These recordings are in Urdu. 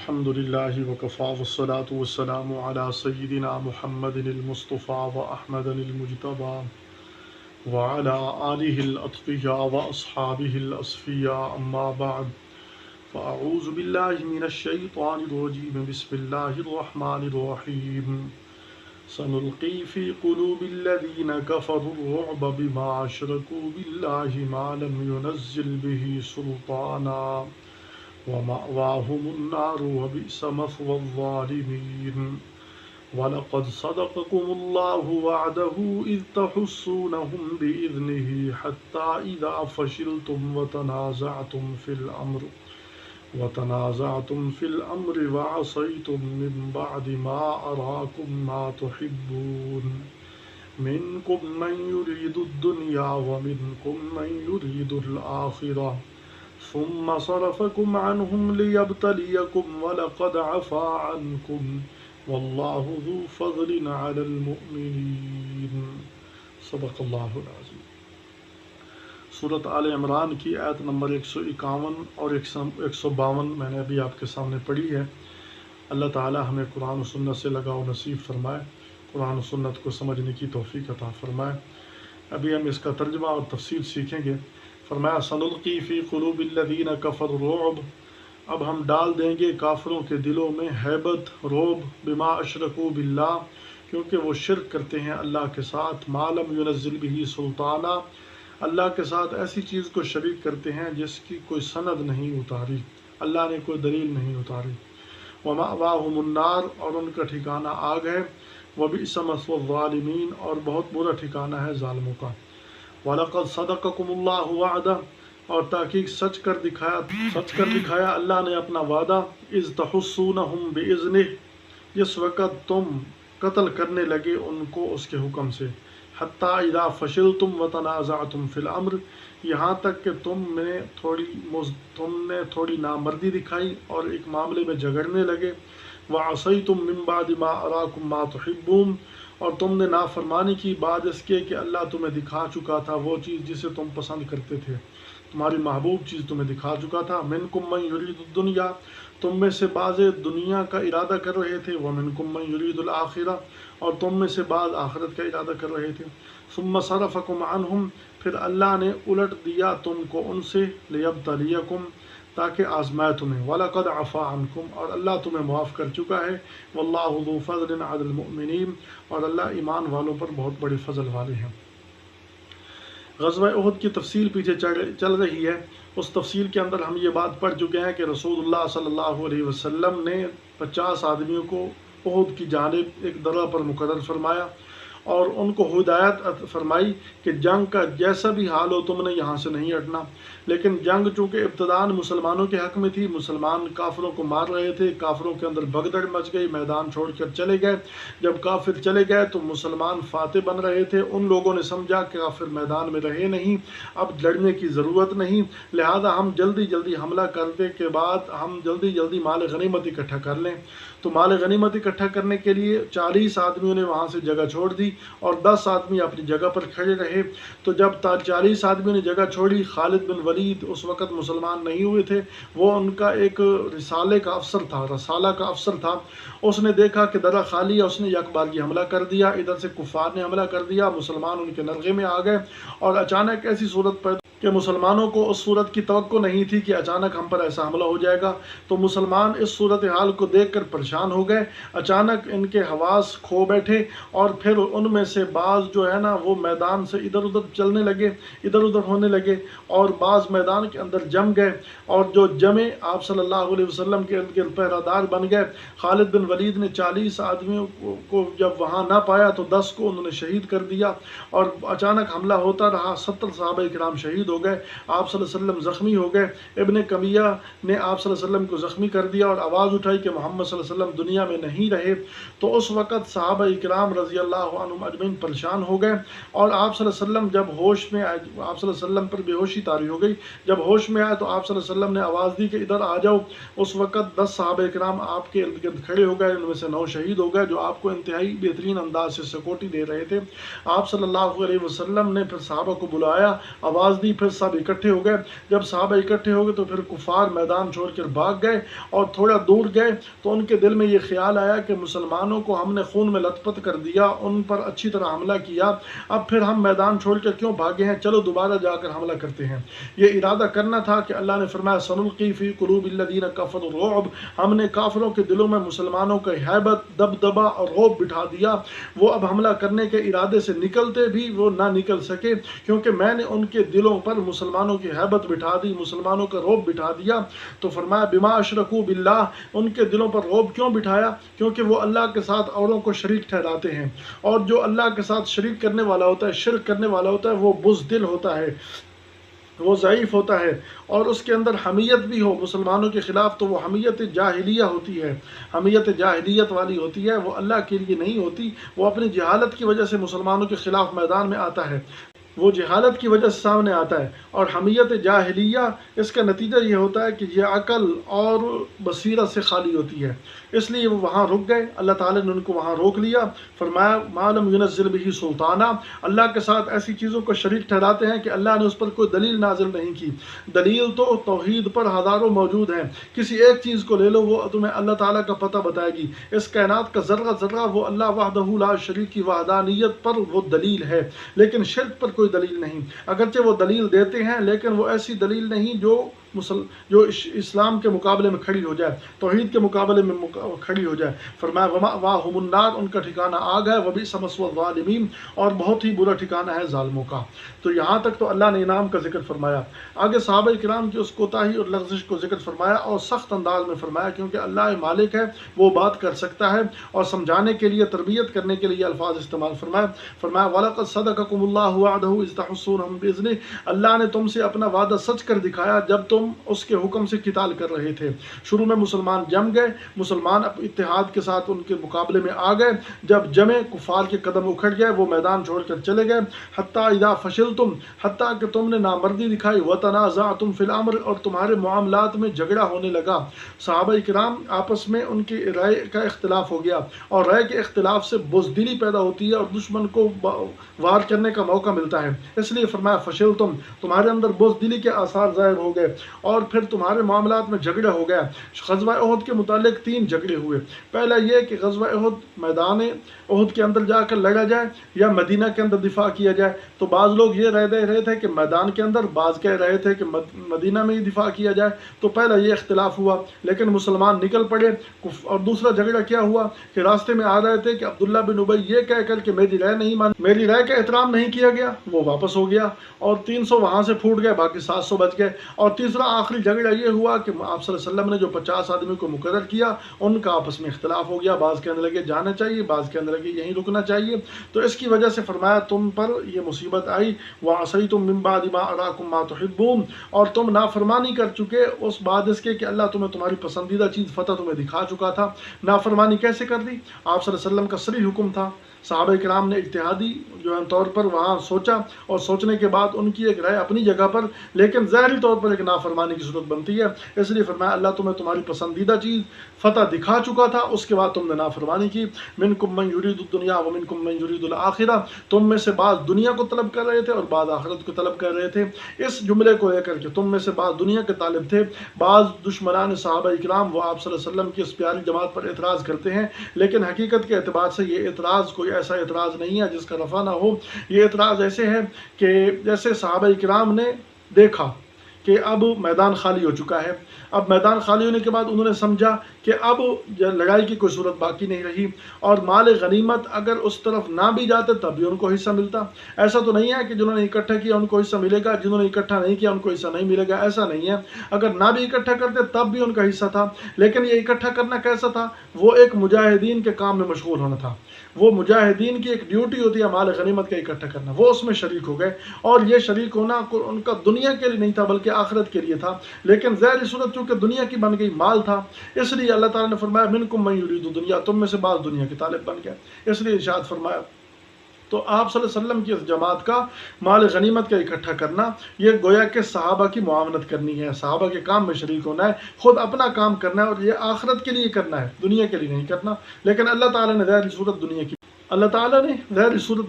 الحمد لله وكفى والصلاة والسلام على سيدنا محمد المصطفى وأحمد المجتبى وعلى آله الأتقياء وأصحابه الأصفياء أما بعد فأعوذ بالله من الشيطان الرجيم بسم الله الرحمن الرحيم سنلقي في قلوب الذين كفروا الرعب بما أشركوا بالله ما لم ينزل به سلطانا ومأواهم النار وبئس مثوى الظالمين وَلَقَدْ صَدَقَكُمُ اللَّهُ وَعْدَهُ إِذْ تَحُسُّونَهُم بِإِذْنِهِ حَتَّى إِذَا فَشِلْتُمْ وَتَنَازَعْتُمْ فِي الْأَمْرِ وَعَصَيْتُم مِّن بَعْدِ مَا أَرَاكُم مَّا تُحِبُّونَ مِنكُم مَّن يُرِيدُ الدُّنْيَا وَمِنكُم مَّن يُرِيدُ الْآخِرَةَ ثُمَّ صَرَفَكُمْ عَنْهُمْ لِيَبْتَلِيَكُمْ وَلَقَدْ عَفَا عَنْكُمْ واللہ ذو فضل علی المؤمنین صدق اللہ العظیم۔ سورۃ آل عمران کی آیت نمبر 151 اور 152 میں نے ابھی آپ کے سامنے پڑھی ہے۔ اللہ تعالی ہمیں قرآن و سنت سے لگاؤ نصیب فرمائے، قرآن و سنت کو سمجھنے کی توفیق عطا فرمائے۔ ابھی ہم اس کا ترجمہ اور تفصیل سیکھیں گے۔ فرمایا سنلقی فی قلوب الذین کفروا الرعب، اب ہم ڈال دیں گے کافروں کے دلوں میں ہیبت، رعب، بما اشرکوا باللہ، کیونکہ وہ شرک کرتے ہیں اللہ کے ساتھ، ما لم ینزل بہ سلطانا، اللہ کے ساتھ ایسی چیز کو شریک کرتے ہیں جس کی کوئی سند نہیں اتاری، اللہ نے کوئی دلیل نہیں اتاری۔ ومأواہم النار، اور ان کا ٹھکانہ آگ ہے، وبئس مثوى الظالمین، اور بہت برا ٹھکانہ ہے ظالموں کا۔ وَلَقَدْ صَدَقَكُمُ اللَّهُ وَعْدَهُ، اور تحقیق سچ کر دکھایا اللہ نے اپنا وعدہ، اذ تحسونہم بإذنہ، جس وقت تم قتل کرنے لگے ان کو اس کے حکم سے، حتی اذا فشلتم وتنازعتم فی الامر، یہاں تک کہ تم نے تھوڑی نامردی دکھائی اور ایک معاملے میں جھگڑنے لگے، وعصیتم من بعد ما اراکم ما تحبون، اور تم نے نافرمانی کی بعد اس کے کہ اللہ تمہیں دکھا چکا تھا وہ چیز جسے تم پسند کرتے تھے، تمہاری محبوب چیز تمہیں دکھا چکا تھا۔ منکم من یرید الدنیا، تم میں سے بعض دنیا کا ارادہ کر رہے تھے، ومنکم من یرید الآخرہ، اور تم میں سے بعض آخرت کا ارادہ کر رہے تھے۔ ثم صرفکم عنہم، پھر اللہ نے الٹ دیا تم کو ان سے، لیبتلیکم، تاکہ آزمائے تمہیں، وَلَقَدْ عَفَا عَنْكُمْ، اور اللہ تمہیں معاف کر چکا ہے، وَاللَّهُ ذُو فَضْلٍ عَلَى الْمُؤْمِنِينَ، اور اللہ ایمان والوں پر بہت بڑے فضل والے ہیں۔ غزوہ احد کی تفصیل پیچھے چل رہی ہے، اس تفصیل کے اندر ہم یہ بات پڑھ چکے ہیں کہ رسول اللہ صلی اللہ علیہ وسلم نے 50 آدمیوں کو احد کی جانب ایک درہ پر مقرر فرمایا اور ان کو ہدایت فرمائی کہ جنگ کا جیسا بھی حال ہو تم نے یہاں سے نہیں ہٹنا۔ لیکن جنگ چونکہ ابتداءً مسلمانوں کے حق میں تھی، مسلمان کافروں کو مار رہے تھے، کافروں کے اندر بھگدڑ مچ گئی، میدان چھوڑ کر چلے گئے۔ جب کافر چلے گئے تو مسلمان فاتح بن رہے تھے، ان لوگوں نے سمجھا کہ کافر میدان میں رہے نہیں، اب لڑنے کی ضرورت نہیں، لہذا ہم جلدی حملہ کرنے کے بعد ہم جلدی مال غنیمت اکٹھا کر لیں۔ تو مال غنیمت اکٹھا کرنے کے لیے 40 آدمیوں نے وہاں سے جگہ چھوڑ دی اور 10 آدمی اپنی جگہ پر کھڑے رہے۔ تو جب 40 آدمیوں نے جگہ چھوڑی، خالد بن ولید اس وقت مسلمان نہیں ہوئے تھے، وہ ان کا ایک رسالہ کا افسر تھا، اس نے دیکھا کہ درہ خالی ہے، اس نے یک بارگی حملہ کر دیا، ادھر سے کفار نے حملہ کر دیا، مسلمان ان کے نرغے میں آ گئے اور اچانک ایسی صورت پیدا کہ مسلمانوں کو اس صورت کی توقع نہیں تھی کہ اچانک ہم پر ایسا حملہ ہو جائے گا۔ تو مسلمان اس صورتحال کو دیکھ کر پریشان ہو گئے، اچانک ان کے حواس کھو بیٹھے اور پھر ان میں سے بعض جو ہے نا وہ میدان سے ادھر ادھر چلنے لگے، ادھر ادھر ہونے لگے اور بعض میدان کے اندر جم گئے، اور جو جمے آپ صلی اللہ علیہ وسلم کے ارد گرد پہرہ دار بن گئے۔ خالد بن ولید نے 40 آدمیوں کو جب وہاں نہ پایا تو 10 کو انہوں نے شہید کر دیا، اور اچانک حملہ ہوتا رہا، 70 صحابہ کرام شہید ہو گئے، آپ صلی اللہ علیہ وسلم زخمی ہو گئے۔ ابن کمیہ نے آپ صلی اللہ علیہ وسلم کو زخمی کر دیا اور آواز اٹھائی کہ محمد صلی اللہ علیہ وسلم دنیا میں نہیں رہے۔ تو اس وقت صحابہ کرام رضی اللہ عنہم اجمعین پریشان ہو گئے، اور آپ صلی اللہ علیہ وسلم جب ہوش میں آئے، آپ صلی اللہ علیہ وسلم پر بے ہوشی طاری ہو گئی، جب ہوش میں آئے تو آپ صلی اللہ علیہ وسلم نے آواز دی کہ ادھر آ جاؤ۔ اس وقت 10 صحابہ کرام آپ کے ارد گرد کھڑے ہو گئے، ان میں سے 9 شہید ہو گئے جو آپ کو انتہائی بہترین انداز سے سکوٹی دے رہے تھے۔ آپ صلی اللہ علیہ وسلم نے پھر صحابہ کو بلایا، آواز دی، پھر سب اکٹھے ہو گئے۔ جب صحابہ اکٹھے ہو گئے تو پھر کفار میدان چھوڑ کر بھاگ گئے، اور تھوڑا دور گئے تو ان کے دل میں یہ خیال آیا کہ مسلمانوں کو ہم نے خون میں لت پت کر دیا، ان پر اچھی طرح حملہ کیا، اب پھر ہم میدان چھوڑ کر کیوں بھاگے ہیں، چلو دوبارہ جا کر حملہ کرتے ہیں۔ یہ ارادہ کرنا تھا کہ اللہ نے فرمایا سنلقی فی قلوب الذین کفروا الرعب، ہم نے کافروں کے دلوں میں مسلمانوں کا ہیبت، دبدبہ اور رعب بٹھا دیا۔ وہ اب حملہ کرنے کے ارادے سے نکلتے بھی وہ نہ نکل سکے، کیونکہ میں نے ان کے دلوں پر مسلمانوں کی ہیبت بٹھا دی، مسلمانوں کا رعب بٹھا دیا۔ تو فرمایا بما اشرکوا باللہ، ان کے دلوں پر رعب کیوں بٹھایا؟ کیونکہ وہ اللہ کے ساتھ اوروں کو شریک ٹھہراتے ہیں، اور جو اللہ کے ساتھ شریک کرنے والا ہوتا ہے، شرک کرنے والا ہوتا ہے، وہ بزدل ہوتا ہے، وہ ضعیف ہوتا ہے، اور اس کے اندر حمیت بھی ہو مسلمانوں کے خلاف تو وہ حمیت جاہلیہ ہوتی ہے، حمیت جاہلیت والی ہوتی ہے، وہ اللہ کے لیے نہیں ہوتی، وہ اپنی جہالت کی وجہ سے مسلمانوں کے خلاف میدان میں آتا ہے، وہ جہالت کی وجہ سے سامنے آتا ہے۔ اور حمیت جاہلیہ، اس کا نتیجہ یہ ہوتا ہے کہ یہ عقل اور بصیرت سے خالی ہوتی ہے، اس لیے وہ وہاں رک گئے، اللہ تعالیٰ نے ان کو وہاں روک لیا۔ فرمایا ما لم ينزل به سلطانہ، اللہ کے ساتھ ایسی چیزوں کو شریک ٹھہراتے ہیں کہ اللہ نے اس پر کوئی دلیل نازل نہیں کی۔ دلیل تو توحید پر ہزاروں موجود ہیں، کسی ایک چیز کو لے لو، وہ تمہیں اللہ تعالیٰ کا پتہ بتائے گی۔ اس کائنات کا ذرہ ذرہ وہ اللہ وحدہ لا شریک کی وحدانیت پر وہ دلیل ہے، لیکن شرک پر کوئی دلیل نہیں۔ اگرچہ وہ دلیل دیتے ہیں لیکن وہ ایسی دلیل نہیں جو اسلام کے مقابلے میں کھڑی ہو جائے، توحید کے مقابلے میں کھڑی ہو جائے۔ فرمایا ومأواہم النار، ان کا ٹھکانہ آگ ہے، وبئس مثوى الظالمین، اور بہت ہی برا ٹھکانہ ہے ظالموں کا۔ تو یہاں تک تو اللہ نے انعام کا ذکر فرمایا، آگے صحابہ کرام کی اس کوتاہی اور لغزش کو ذکر فرمایا، اور سخت انداز میں فرمایا، کیونکہ اللہ مالک ہے، وہ بات کر سکتا ہے، اور سمجھانے کے لیے، تربیت کرنے کے لیے الفاظ استعمال فرمایا۔ وَلَقَدْ صَدَقَكُمُ اللَّهُ وَعْدَهُ إِذْ تَحُسُّونَهُم بِإِذْنِهِ، اللہ نے تم سے اپنا وعدہ سچ کر دکھایا جب تم اس کے حکم سے قتال کر رہے تھے۔ شروع میں مسلمان جم گئے، مسلمان اتحاد کے ساتھ ان کے مقابلے میں آ گئے، جب جمے کفار کے قدم اکھڑ گئے، وہ میدان چھوڑ کر چلے گئے۔ حتیٰ اذا فشلتم، حتیٰ کہ تم نے نامردی دکھائی، وتنازعتم فی الامر، اور تمہارے معاملات میں جھگڑا ہونے لگا۔ صحابہ کرام آپس میں ان کی رائے کا اختلاف ہو گیا، اور رائے کے اختلاف سے بزدلی پیدا ہوتی ہے اور دشمن کو وار کرنے کا موقع ملتا ہے، اس لیے فرمایا فشلتم، تمہارے اندر بزدلی کے آثار ظاہر ہو گئے، اور پھر تمہارے معاملات میں جھگڑا ہو گیا۔ غزوہ احد کے متعلق 3 جھگڑے ہوئے۔ پہلا یہ کہ غزوہ احد میدان احد کے اندر جا کر لڑا جائے یا مدینہ کے اندر دفاع کیا جائے، تو بعض لوگ یہ رائے دے رہے تھے کہ میدان کے اندر، بعض کہہ رہے تھے کہ مدینہ میں ہی دفاع کیا جائے۔ تو پہلا یہ اختلاف ہوا، لیکن مسلمان نکل پڑے۔ اور دوسرا جھگڑا کیا ہوا کہ راستے میں آ رہے تھے کہ عبداللہ بن ابی یہ کہہ کر کہ میری رائے نہیں مانی، میری رائے کا احترام نہیں کیا گیا، وہ واپس ہو گیا، اور 300 وہاں سے پھوٹ گئے، باقی 700 بچ گئے۔ اور تیسرا آخری جھگڑا یہ ہوا کہ آپ صلی اللہ علیہ وسلم نے جو 50 آدمی کو مقرر کیا، ان کا آپس میں اختلاف ہو گیا، بعض کہنے لگے جانا چاہیے، بعض کہنے لگے یہیں رکنا چاہیے۔ تو اس کی وجہ سے فرمایا تم پر یہ مصیبت آئی، وَعَصَيْتُم مِّن بَعْدِ مَا أَرَاكُم مَّا تُحِبُّونَ، اور تم نافرمانی کر چکے اس بعد اس کے کہ اللہ تمہیں تمہاری پسندیدہ چیز فتح تمہیں دکھا چکا تھا۔ نافرمانی کیسے کر دی؟ آپ صلی اللہ علیہ وسلم کا صریح حکم تھا، صحابہ کرام نے اجتہادی جو ہے طور پر وہاں سوچا، اور سوچنے کے بعد ان کی ایک رائے اپنی جگہ پر، لیکن ظاہری طور پر ایک نافرمانی کی صورت بنتی ہے، اس لیے فرمایا اللہ تمہیں تمہاری پسندیدہ چیز فتح دکھا چکا تھا، اس کے بعد تم نے نافرمانی کی۔ منکم من یرید الدنیا ومنکم من یرید الآخرہ، تم میں سے بعض دنیا کو طلب کر رہے تھے اور بعض آخرت کو طلب کر رہے تھے۔ اس جملے کو لے کر کے تم میں سے بعض دنیا کے طالب تھے، بعض دشمنان صحابہ کرام وہ آپ صلی اللہ علیہ وسلم کی اس پیاری جماعت پر اعتراض کرتے ہیں، لیکن حقیقت کے اعتبار سے یہ اعتراض کوئی ایسا اعتراض نہیں ہے جس کا رفع نہ ہو۔ یہ اعتراض ایسے ہے کہ جیسے صحابہ کرام نے دیکھا کہ اب میدان خالی ہو چکا ہے، اب میدان خالی ہونے کے بعد انہوں نے سمجھا کہ اب لڑائی کی کوئی صورت باقی نہیں رہی، اور مال غنیمت اگر اس طرف نہ بھی جاتے تب بھی ان کو حصہ ملتا۔ ایسا تو نہیں ہے کہ جنہوں نے اکٹھا کیا ان کو حصہ ملے گا، جنہوں نے اکٹھا نہیں کیا ان کو حصہ نہیں ملے گا، ایسا نہیں ہے۔ اگر نہ بھی اکٹھا کرتے تب بھی ان کا حصہ تھا، لیکن یہ اکٹھا کرنا کیسا تھا؟ وہ ایک مجاہدین کے کام میں مشغول ہونا تھا، وہ مجاہدین کی ایک ڈیوٹی ہوتی ہے مال غنیمت کا اکٹھا کرنا، وہ اس میں شریک ہو گئے، اور یہ شریک ہونا ان کا دنیا کے لیے نہیں تھا بلکہ آخرت کے لیے تھا، لیکن ظاہری صورت چونکہ دنیا کی بن گئی، مال تھا، اس لیے اللہ تعالیٰ نے فرمایا منکم من یرید الدنیا، تم میں سے بعض دنیا کے طالب بن گئے، اس لیے ارشاد فرمایا تو آپ صلی اللہ علیہ وسلم کی اس جماعت کا مال غنیمت کا اکٹھا کرنا، یہ گویا کہ صحابہ کی معاونت کرنی ہے، صحابہ کے کام میں شریک ہونا ہے، خود اپنا کام کرنا ہے، اور یہ آخرت کے لیے کرنا ہے، دنیا کے لیے نہیں کرنا۔ لیکن اللہ تعالیٰ نے ظاہری صورت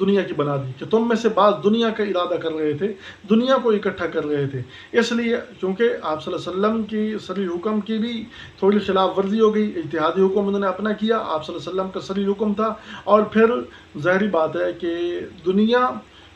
دنیا کی بنا دی کہ تم میں سے بعض دنیا کا ارادہ کر رہے تھے، دنیا کو اکٹھا کر رہے تھے۔ اس لیے چونکہ آپ صلی اللہ علیہ وسلم کی صریح حکم کی بھی تھوڑی خلاف ورزی ہو گئی، اجتہادی حکم انہوں نے اپنا کیا، آپ صلی اللہ علیہ وسلم کا صریح حکم تھا، اور پھر ظاہری بات ہے کہ دنیا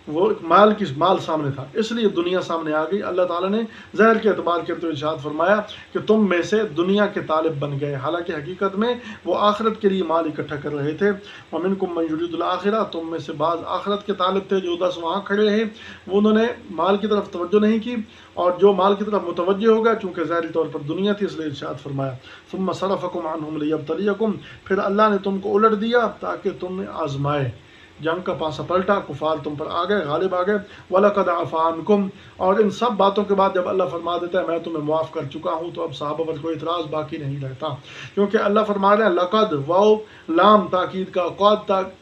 وہ مال سامنے تھا، اس لیے دنیا سامنے آ گئی۔ اللہ تعالیٰ نے ظاہر کے اعتبار کرتے ہوئے ارشاد فرمایا کہ تم میں سے دنیا کے طالب بن گئے، حالانکہ حقیقت میں وہ آخرت کے لیے مال اکٹھا کر رہے تھے۔ وَمِنْكُمْ مَنْ يُرِيدُ الْآخِرَةَ، تم میں سے بعض آخرت کے طالب تھے جو 10 وہاں کھڑے ہیں، وہ انہوں نے مال کی طرف توجہ نہیں کی، اور جو مال کی طرف متوجہ ہو گیا چونکہ ظاہری طور پر دنیا تھی، اس لیے ارشاد فرمایا ثُمَّ صَرَفَكُمْ عَنْهُمْ لِيَبْتَلِيَكُمْ، پھر اللہ نے تم کو الٹ دیا تاکہ تم نے آزمائے، جنگ کا پاسا پلٹا، کفار تم پر آ گئے، غالب آ گئے۔ وَلَقَدْ عَفَا عَنْكُمْ، اور ان سب باتوں کے بعد جب اللہ فرما دیتا ہے میں تمہیں معاف کر چکا ہوں، تو اب صحابہ پر کوئی اعتراض باقی نہیں رہتا، کیونکہ اللہ فرما رہے ہیں لقد، واو لام تاکید کا،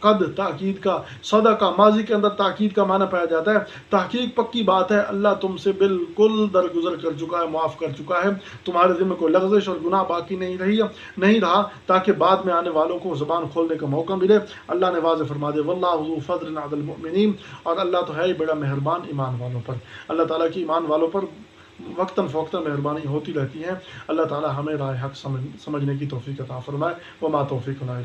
قد تاکید کا، صدا کا، ماضی کے اندر تاکید کا معنی پایا جاتا ہے، تحقیق پکی بات ہے، اللہ تم سے بالکل درگزر کر چکا ہے، معاف کر چکا ہے، تمہارے ذمہ کوئی لغزش اور گناہ باقی نہیں رہا، تاکہ بعد میں آنے والوں کو زبان کھولنے کا موقع ملے۔ اللہ نے واضح فرما دیا واللہ ذو فضل علی المؤمنین، اور اللہ تو ہے ہی بڑا مہربان ایمان والوں پر۔ اللہ تعالیٰ کی ایمان والوں پر وقتاً فوقتاً مہربانی ہوتی رہتی ہے۔ اللہ تعالیٰ ہمیں راہ حق سمجھنے کی توفیق عطا فرمائے۔ وما توفیقنا